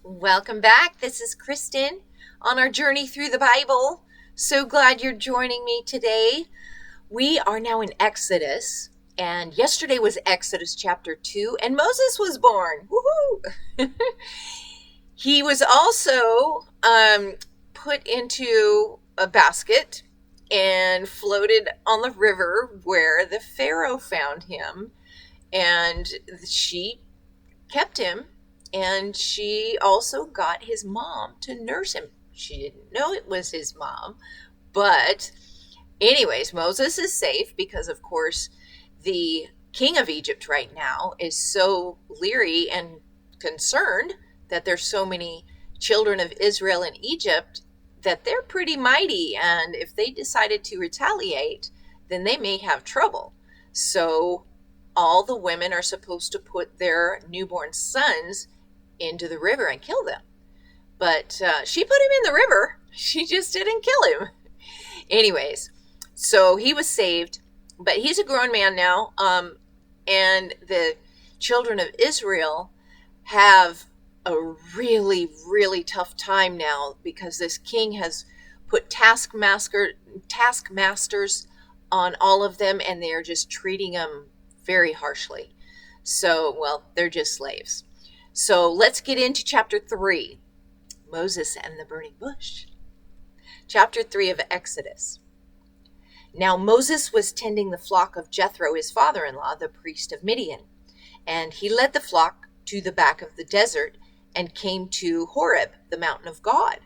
Welcome back. This is Kristen on our journey through the Bible. So glad you're joining me today. We are now in Exodus, and yesterday was Exodus chapter 2, and Moses was born. Woohoo! He was also put into a basket and floated on the river where the Pharaoh found him, and she kept him, and she also got his mom to nurse him. She didn't know it was his mom, but anyways, Moses is safe because, of course, the king of Egypt right now is so leery and concerned that there's so many children of Israel in Egypt that they're pretty mighty, and if they decided to retaliate, then they may have trouble. So all the women are supposed to put their newborn sons into the river and kill them. But she put him in the river. She just didn't kill him. Anyways, so he was saved, but he's a grown man now. And the children of Israel have a really, really tough time now because this king has put taskmasters on all of them, and they are just treating them very harshly. So, well, they're just slaves. So let's get into chapter 3, Moses and the burning bush. Chapter 3 of Exodus. Now Moses was tending the flock of Jethro, his father-in-law, the priest of Midian, and he led the flock to the back of the desert and came to Horeb, the mountain of God.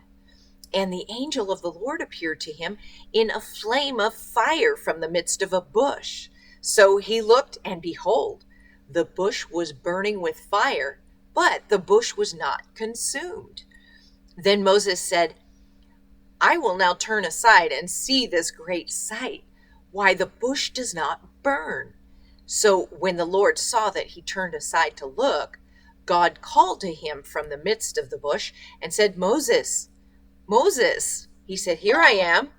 And the angel of the Lord appeared to him in a flame of fire from the midst of a bush. So he looked, and behold, the bush was burning with fire, but the bush was not consumed. Then Moses said, I will now turn aside and see this great sight, why the bush does not burn. So when the Lord saw that he turned aside to look, God called to him from the midst of the bush and said, Moses, Moses. He said, Here I am.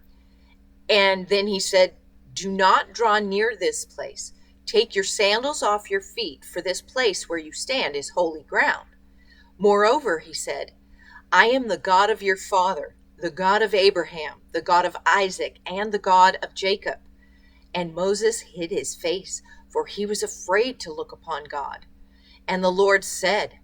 And then he said, Do not draw near this place. Take your sandals off your feet, for this place where you stand is holy ground. Moreover, he said, I am the God of your father, the God of Abraham, the God of Isaac, and the God of Jacob. And Moses hid his face, for he was afraid to look upon God. And the Lord said,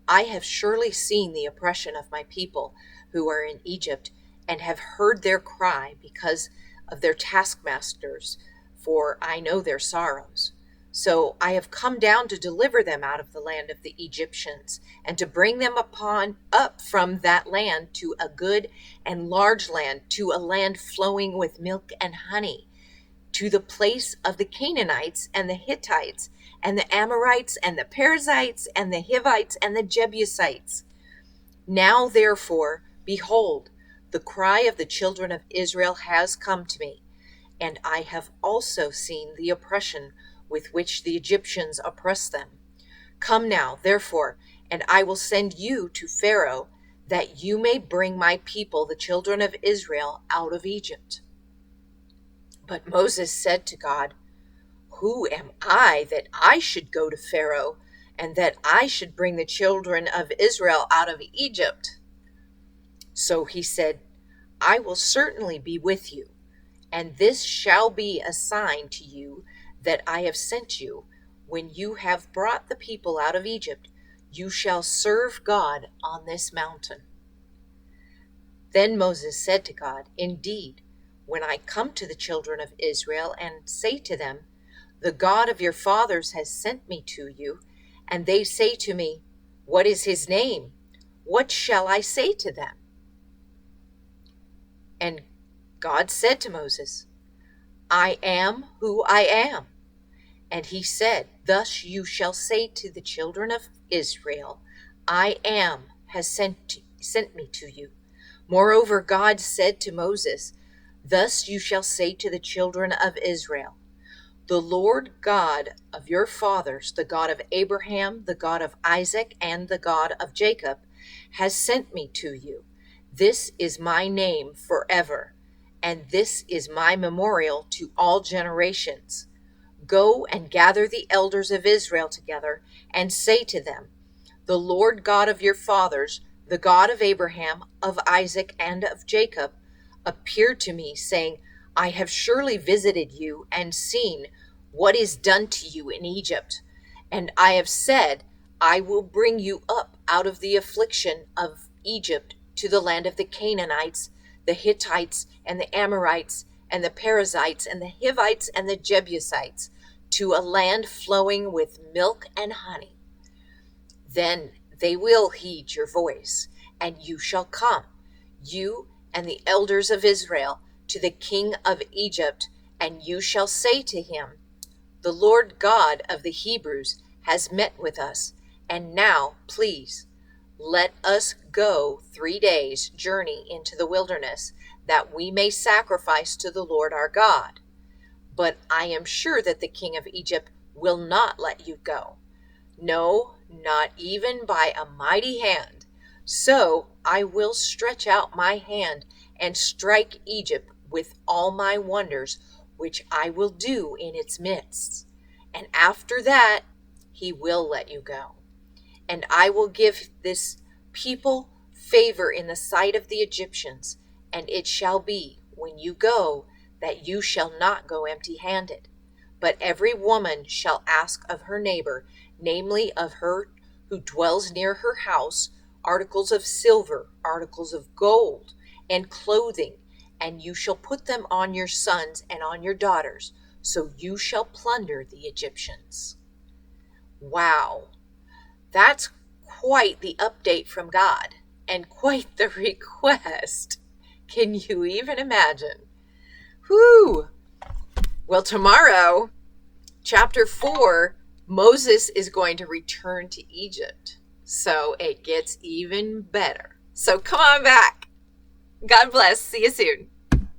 I have surely seen the oppression of my people who are in Egypt, and have heard their cry because of their taskmasters, for I know their sorrows. So I have come down to deliver them out of the land of the Egyptians, and to bring them up from that land to a good and large land, to a land flowing with milk and honey, to the place of the Canaanites and the Hittites and the Amorites and the Perizzites and the Hivites and the Jebusites. Now therefore, behold, the cry of the children of Israel has come to me, and I have also seen the oppression with which the Egyptians oppress them. Come now, therefore, and I will send you to Pharaoh, that you may bring my people, the children of Israel, out of Egypt. But Moses said to God, Who am I that I should go to Pharaoh, and that I should bring the children of Israel out of Egypt? So he said, I will certainly be with you, and this shall be a sign to you that I have sent you. When you have brought the people out of Egypt, you shall serve God on this mountain. Then Moses said to God, Indeed, when I come to the children of Israel and say to them, The God of your fathers has sent me to you, and they say to me, What is his name? What shall I say to them? And God said to Moses, I am who I am. And he said, Thus you shall say to the children of Israel, I am has sent me to you. Moreover, God said to Moses, Thus you shall say to the children of Israel, The Lord God of your fathers, the God of Abraham, the God of Isaac, and the God of Jacob, has sent me to you. This is my name forever, and this is my memorial to all generations. Go and gather the elders of Israel together, and say to them, The Lord God of your fathers, the God of Abraham, of Isaac, and of Jacob, appeared to me, saying, I have surely visited you and seen what is done to you in Egypt. And I have said, I will bring you up out of the affliction of Egypt to the land of the Canaanites, the Hittites, and the Amorites, and the Perizzites, and the Hivites, and the Jebusites, to a land flowing with milk and honey. Then they will heed your voice, and you shall come, you and the elders of Israel, to the king of Egypt, and you shall say to him, The Lord God of the Hebrews has met with us, and now, please, let us go 3 days' journey into the wilderness, that we may sacrifice to the Lord our God. But I am sure that the king of Egypt will not let you go. No, not even by a mighty hand. So I will stretch out my hand and strike Egypt with all my wonders, which I will do in its midst. And after that, he will let you go. And I will give this people favor in the sight of the Egyptians. And it shall be, when you go, that you shall not go empty-handed. But every woman shall ask of her neighbor, namely of her who dwells near her house, articles of silver, articles of gold, and clothing, and you shall put them on your sons and on your daughters, so you shall plunder the Egyptians. Wow, that's quite the update from God, and quite the request. Can you even imagine? Whew! Well, tomorrow, chapter 4, Moses is going to return to Egypt. So it gets even better. So come on back. God bless. See you soon.